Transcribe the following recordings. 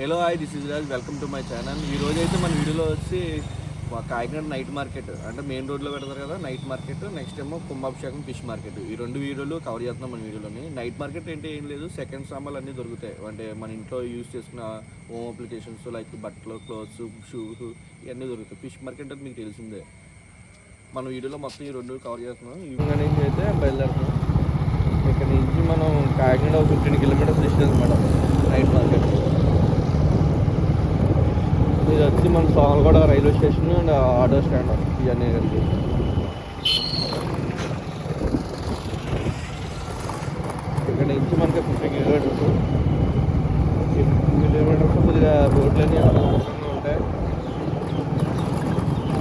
Hello hi this is Raj, welcome to my channel. ఈ రోజు అయితే మన వీడియోలో వచ్చి కాకినాడ నైట్ మార్కెట్ అంటే మెయిన్ రోడ్లో పెడతారు కదా నైట్ మార్కెట్, నెక్స్ట్ ఏమో కుంభాభిషేకం ఫిష్ మార్కెట్, ఈ రెండు వీడియోలు కవర్ చేస్తున్నాం మన వీడియోలోని. నైట్ మార్కెట్ అంటే ఏం లేదు, సెకండ్ సామాన్లు అన్నీ దొరుకుతాయి. అంటే మన ఇంట్లో యూజ్ చేసుకున్న హోమ్ అప్లికేషన్స్ లైక్ బట్టలు, క్లోత్స్, షూస్ ఇవన్నీ దొరుకుతాయి. ఫిష్ మార్కెట్ అంటే మీకు తెలిసిందే. మన వీడియోలో మొత్తం ఈ రెండు కవర్ చేస్తున్నాం. ఈవినింగ్ నుంచి అయితే బయలుదేరుతున్నాం. ఇక్కడ నుంచి మనం Kakinada 15 kilometres distance madam night market. ఇది వచ్చి మన Somalaguda railway station and auto stand ఇవన్నీ కలిపి. ఇక్కడ నుంచి మనకి 50 కిలోమీటర్స్ కొద్దిగా రోడ్లన్నీ అవసరంగా ఉంటాయి.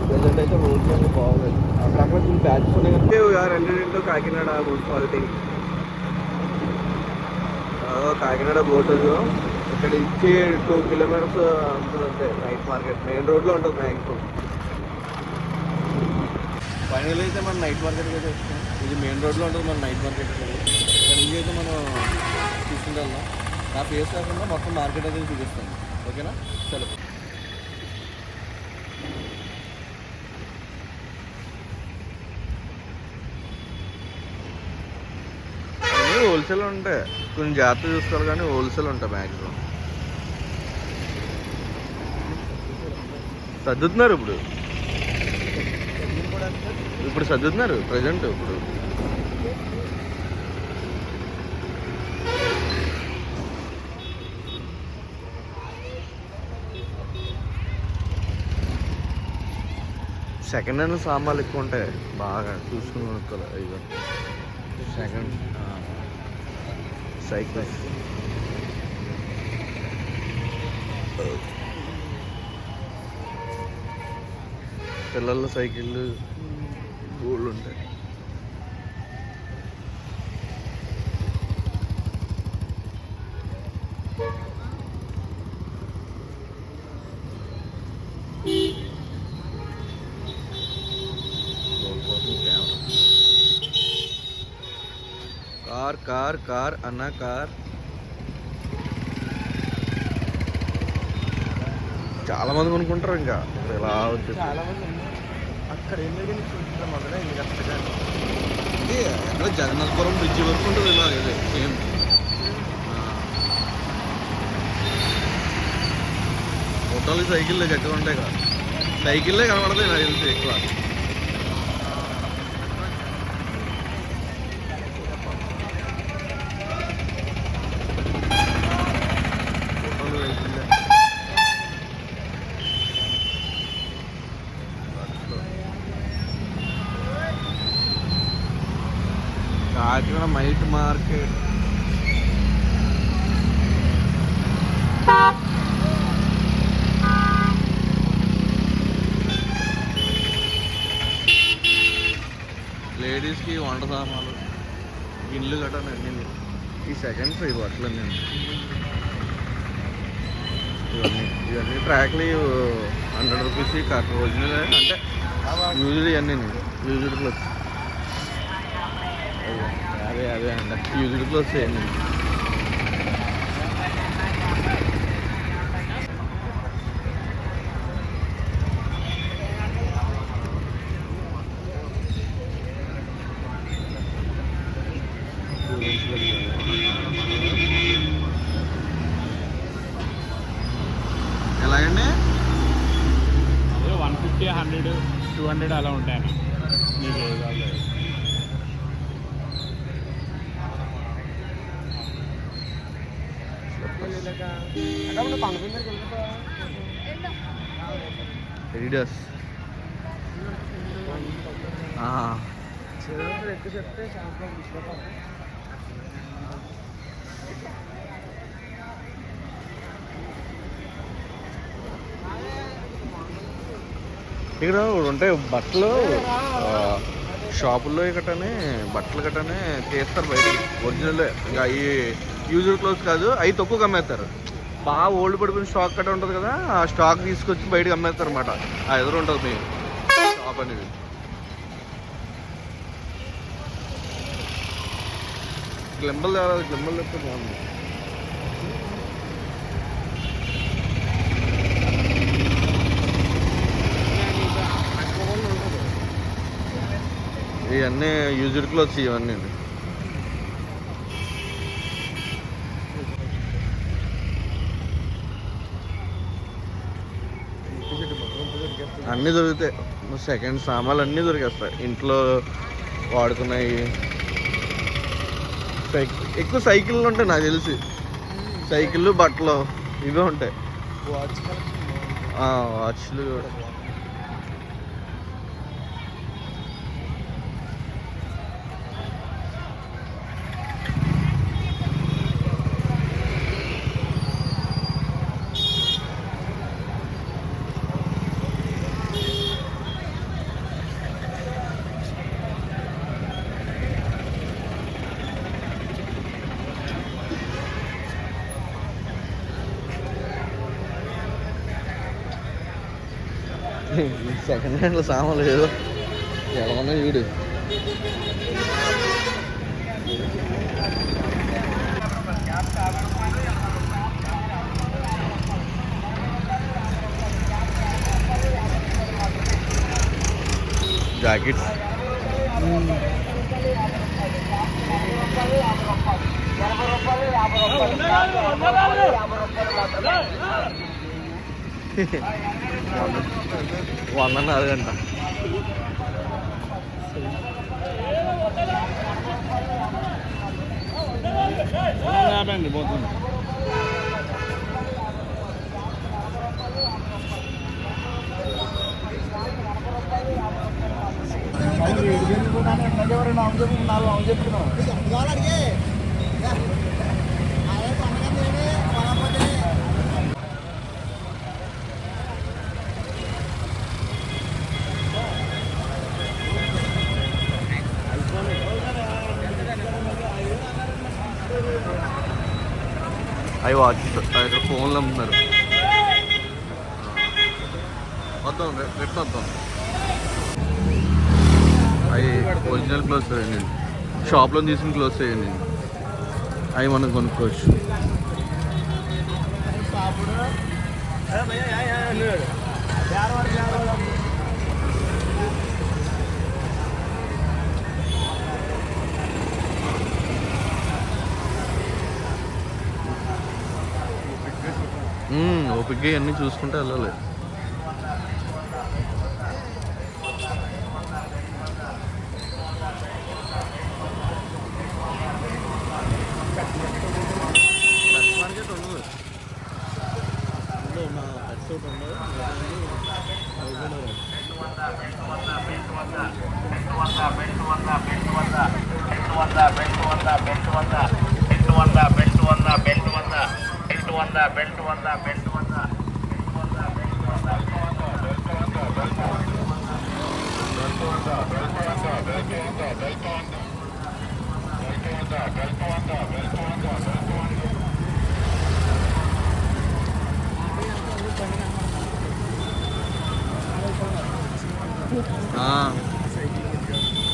ప్రజెంట్ అయితే రోడ్లు అన్నీ బాగోలేదు. అక్కడ కొన్ని బ్యాచెస్ ఉన్నాయి కంటే రెండింటిలో కాకినాడ మున్సిపాలిటీ కాకినాడ బోర్డు ఇక్కడ ఇచ్చి 2 కిలోమీటర్స్ ఉంటుంది నైట్ మార్కెట్. మెయిన్ రోడ్లో ఉంటుంది మ్యాక్సిమం. ఫైనల్ అయితే మనం నైట్ మార్కెట్కి అయితే వచ్చాం. ఇది మెయిన్ రోడ్లో ఉంటుంది మన నైట్ మార్కెట్. ఇక్కడ నుంచి అయితే మనం తీసుకుంటూ వెళ్దాం. నా ఫేస్ కాకుండా మొత్తం మార్కెట్ అయితే చూపిస్తాను, ఓకేనా? చలో. అన్నీ హోల్సేల్ ఉంటాయి, కొంచెం జాగ్రత్త చూసుకోవాలి కానీ హోల్సేల్ ఉంటాయి మ్యాక్సిమం. సర్దుతున్నారు ఇప్పుడు సర్దుతున్నారు ప్రజెంట్. ఇప్పుడు సెకండ్ హ్యాండ్ సామాన్లు ఎక్కువ ఉంటాయి, బాగా చూసుకుని కొనుక్కోవాలి. ఇక సెకండ్ సైకిల్, పిల్లల సైకిళ్ళు గోళ్ళు ఉంటాయి. కార్ కార్ కార్ అన్న కార్. చాలా మంది కొనుక్కుంటారు. ఇంకా ఇలా వచ్చేసి అక్కడ ఎక్కడ జగన్నాథపురం బ్రిడ్జి వరకు ఉంటుంది ఇలా. ఇదే సేమ్ హోటల్ సైకిళ్ళే గట్టిగా ఉంటాయి కదా, సైకిళ్ళే కనబడతాయి నాకు తెలిసి ఎక్కువ. Kakinada night market. లేడీస్కి వంట సామాన్లు, గిన్నెలు గట్రా అన్నీ. ఈ సెకండ్స్ ఇవి అట్లన్నీ ఇవన్నీ ట్రాక్లు 100 రూపీస్ కట్ ఒరిజినల్ అంటే యూజ్డ్. ఇవన్నీ యూజ్డ్ క్లోత్స్. అదే అండి యూజ్డ్ క్లోత్స్ చేయండి. ఎలాగండి? 150, 100, 200 అలా ఉంటాయి. మీకు ఎడిడాస్ ఇక్కడ ఉంటాయి బట్టలు షాపుల్లో. గట్టనే బట్టలు గట్టనే తీస్తారు బయటికి ఒరిజినల్. ఇంకా ఈ యూజ్డ్ క్లోత్స్ కాదు, అవి తక్కువ అమ్మేస్తారు. బాగా ఓల్డ్ పడిపోయిన స్టాక్ కట్ట ఉంటుంది కదా, ఆ స్టాక్ తీసుకొచ్చి బయటకు అమ్మేస్తారు అనమాట. ఆ ఎదురు ఉంటుంది మీ షాప్ అనేది. గ్లింబల్ తెస్తే బాగుంది. ఇవన్నీ యూజ్డ్ క్లోత్స్ ఇవన్నీ అన్నీ దొరుకుతాయి. సెకండ్ సామాన్లు అన్నీ దొరికేస్తాయి. ఇంట్లో వాడుకున్నాయి. ఎక్కువ సైకిళ్ళు ఉంటాయి నాకు తెలిసి. సైకిళ్ళు, బట్టలు ఇవే ఉంటాయి. వాచ్లు కూడా. సెకండ్ హ్యాండ్లో సామాన్లు ఏదో ఎలా ఉన్నాయి చూడు. జాకెట్స్ వందన్న అరగంట. పోతుంది. అవి వాచ్ ఇక్కడ ఫోన్లు అమ్ముతున్నారు. వద్దాం రేపు వద్దాం. అవి ఒరిజినల్ క్లోత్స్ అండి, షాప్లో తీసుకుని క్లోత్స్ వేయండి. అవి మనం కొనుక్కోవచ్చు. ఓపిక్గా అన్నీ చూసుకుంటే వెళ్ళాలి.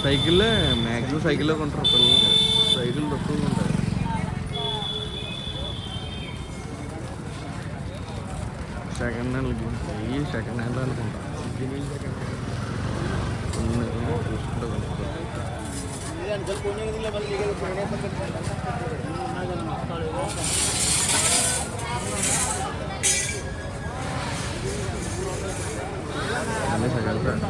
సైకిల్లే మ్యాక్సిమం సైకిల్లో కొంటారు పిల్లలు. సైకిల్ తక్కువగా ఉంటాయి. సెకండ్ హ్యాండ్లకి ఇవి సెకండ్ హ్యాండ్ అనుకుంటా. చూసుకుంటే అన్నీ సెకండ్ హ్యాండ్.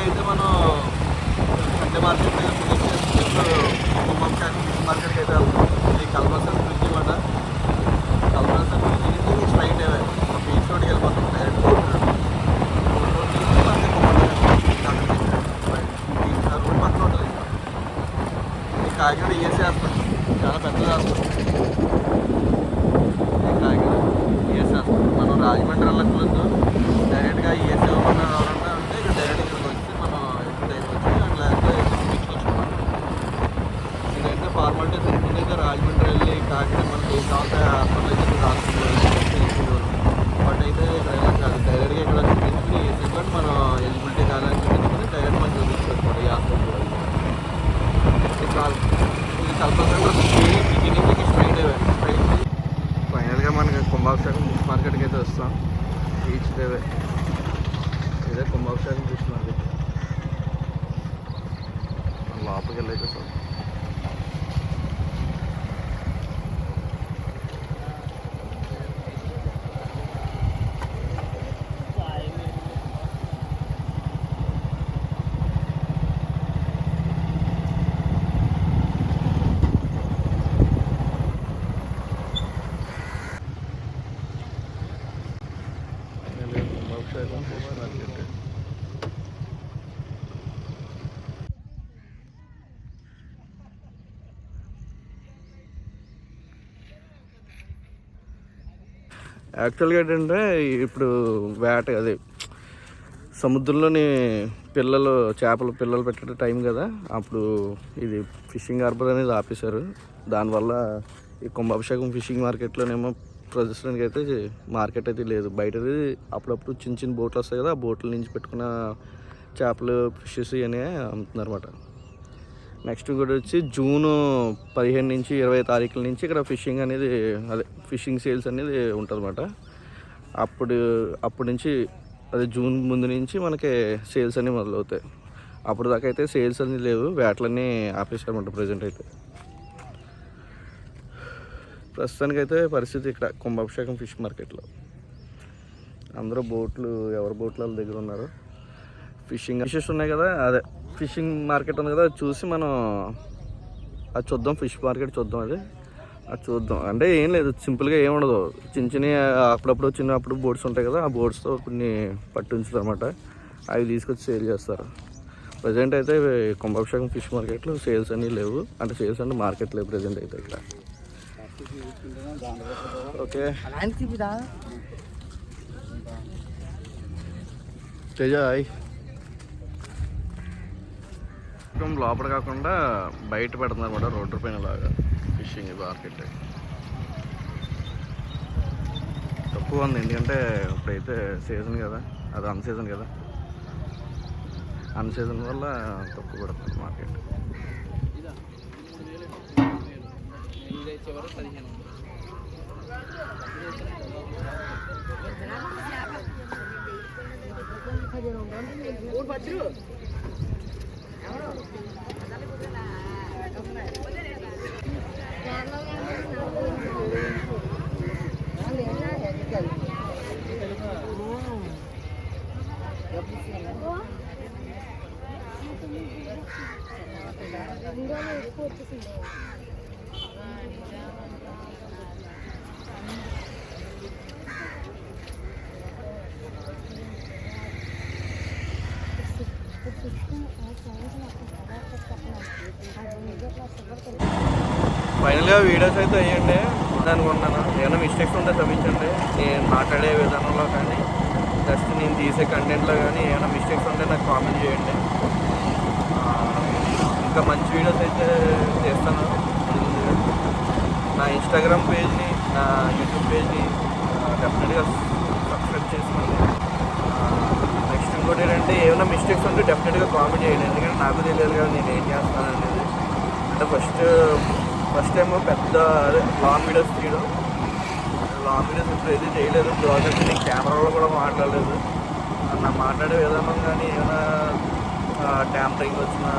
అయితే మనం అంటే మార్కెట్ మార్కెట్కి అయితే వెళ్తాం. ఇది కల్పసర్ నుంచి మాట కల్పసర్ నుంచి స్ట్రైట్ బీచ్ రోడ్కి వెళ్ళిపోతాం. రోడ్ పక్కన ఉంటుంది. ఈ కాకినాడ ఈఎస్సీ హాస్పిటల్ చాలా పెద్దది హాస్పిటల్. ఈ కాకినాడ ఈఎస్సీ హాస్పిటల్. మనం రాజమండ్రి వెళ్ళకూడదు. డైరెక్ట్గా ఈఎస్సీ ఎవరన్నా రావాలంటే అంటే ఇక్కడ డైరెక్ట్ ఇక్కడికి వచ్చి మనం టైంకి వచ్చి లేకపోతే తీసుకొచ్చుకోవాలి. ఇదైతే ఫార్మాలిటీస్ అయితే రాజమండ్రి వెళ్ళి కాకినాడ మనకి ఏం కావాలంటే హాస్పిటల్ అయితే హాస్పిటల్. బట్ అయితే ఇక్కడ ఎలా కాదు, డైరెక్ట్గా ఇక్కడ వచ్చి తీసుకుని ఈఎస్సీ కూడా మనం ఎలిజిబిలిటీ కాదని తీసుకుని డైరెక్ట్ మనం చూపించుకోవాలి ఈ హాస్పిటల్. ఇది కల్పసర్ బిగినింగ్కి స్ట్రైట్ స్ట్రైట్. ఫైనల్గా మనకి కుంభాభిషేకం మార్కెట్కి అయితే వస్తాం. యాక్చువల్గా ఏంటంటే ఇప్పుడు వేట అదే సముద్రంలోని చేపల పిల్లలు పెట్టే టైం కదా, అప్పుడు ఇది ఫిషింగ్ హార్బర్ అనేది ఆపేశారు. దానివల్ల ఈ కుంభాభిషేకం ఫిషింగ్ మార్కెట్లోనేమో ప్రదర్శనకి అయితే మార్కెట్ అయితే లేదు. బయట అప్పుడప్పుడు చిన్న చిన్న బోట్లు వస్తాయి కదా, ఆ బోట్ల నుంచి పెట్టుకున్న చేపలు ఫిషెస్ ఇవన్నీ అమ్ముతున్నారన్నమాట. నెక్స్ట్ కూడా వచ్చి జూన్ 15 నుంచి 20 తారీఖుల నుంచి ఇక్కడ ఫిషింగ్ అనేది ఫిషింగ్ సేల్స్ అనేది ఉంటుందన్నమాట. అప్పటి నుంచి జూన్ ముందు నుంచి మనకి సేల్స్ అన్నీ మొదలవుతాయి. అప్పుడు దాకా అయితే సేల్స్ అన్నీ లేవు, వేటలన్నీ ఆపేసారన్నమాట ప్రజెంట్ అయితే. ప్రస్తుతానికైతే పరిస్థితి ఇక్కడ కుంభాభిషేకం ఫిష్ మార్కెట్లో అందరూ ఎవరి బోట్లు వాళ్ళ దగ్గర ఉన్నారు. ఫిషెస్ ఉన్నాయి కదా, ఫిషింగ్ మార్కెట్ ఉంది కదా, అది చూసి మనం అది చూద్దాం. ఫిష్ మార్కెట్ చూద్దాం, అది చూద్దాం. అంటే ఏం లేదు, సింపుల్గా ఏమి ఉండదు. చిన్న అప్పుడప్పుడు చిన్నప్పుడు బోట్స్ ఉంటాయి కదా, ఆ బోట్స్తో కొన్ని పట్టుంచుతారు అనమాట. అవి తీసుకొచ్చి సేల్ చేస్తారు. ప్రజెంట్ అయితే కుంభాభిషేకం ఫిష్ మార్కెట్లో సేల్స్ అన్నీ లేవు, అంటే సేల్స్ అంటే మార్కెట్ లేవు ప్రజెంట్ అయితే ఇక్కడ. ఓకే తేజాయ్ లోపల కాకుండా బయట పెడుతున్నారు కూడా, రోడ్డు పైన లాగా ఫిషింగ్ మార్కెట్ తక్కువ ఉంది. ఎందుకంటే ఇప్పుడైతే సీజన్ కదా, అది అన్ సీజన్ కదా, అన్ సీజన్ వల్ల తక్కువ పడుతుంది మార్కెట్. ఫైనల్గా వీడియోస్ అయితే అయ్యండి అనుకుంటున్నాను. ఏమైనా మిస్టేక్స్ ఉంటే క్షమించండి. నేను మాట్లాడే విధానంలో కానీ జస్ట్ నేను తీసే కంటెంట్లో కానీ ఏమైనా మిస్టేక్స్ ఉంటే నాకు కామెంట్ చేయండి. ఇంకా మంచి వీడియోస్ అయితే చేస్తాను. నా ఇన్స్టాగ్రామ్ పేజ్ని, నా యూట్యూబ్ పేజ్ని డెఫినెట్గా సబ్స్క్రైబ్ చేసుకోండి. నెక్స్ట్ ఇంకోటి ఏంటంటే ఏమైనా మిస్టేక్స్ ఉంటే డెఫినెట్గా కామెంట్ చేయండి. ఎందుకంటే నాకు తెలియదు కదా నేను ఏం చేస్తాను అనేది. అంటే ఫస్ట్ ఏమో పెద్ద లాంగ్ వీడియోస్ తీయడం, లాంగ్ వీడియోస్ ఇప్పుడు ఏది చేయలేదు. బ్లాగ్ అంటే నేను కెమెరాలో కూడా మాట్లాడలేదు. నా మాట్లాడే విధానం కానీ ఏమైనా ట్యాంపరింగ్ వచ్చినా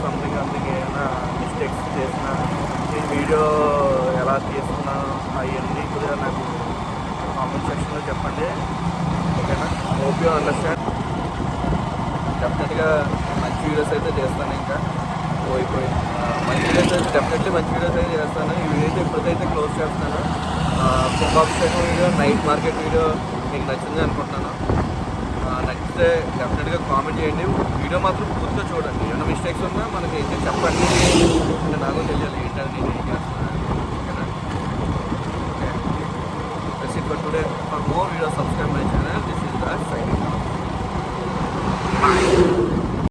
సంథింగ్ ఏమైనా మిస్టేక్స్ చేసినా, ఈ వీడియో ఎలా తీసుకున్నా అవన్నీ కూడా నాకు కామెంట్ సెక్షన్లో చెప్పండి. ఓకేనా? Hope you understand. డెఫినెట్గా మంచి వీడియోస్ అయితే చేస్తాను. ఇంకా మంచి వీడియోస్ అయితే డెఫినెట్లీ మంచి వీడియోస్ అయితే చేస్తాను. ఈ వీడియో అయితే ఇప్పుడైతే క్లోజ్ చేస్తాను. కుంభాభిషేకం వీడియో, నైట్ మార్కెట్ వీడియో మీకు నచ్చింది అనుకుంటున్నాను. నచ్చితే డెఫినెట్గా కామెంట్ చేయండి. వీడియో మాత్రం పూర్తిగా చూడండి. ఏమైనా మిస్టేక్స్ ఉన్నా మనకి ఏంటి చెప్పండి. అంటే నాకు తెలియాలి ఏంటని నేను ఏం చేస్తున్నాను.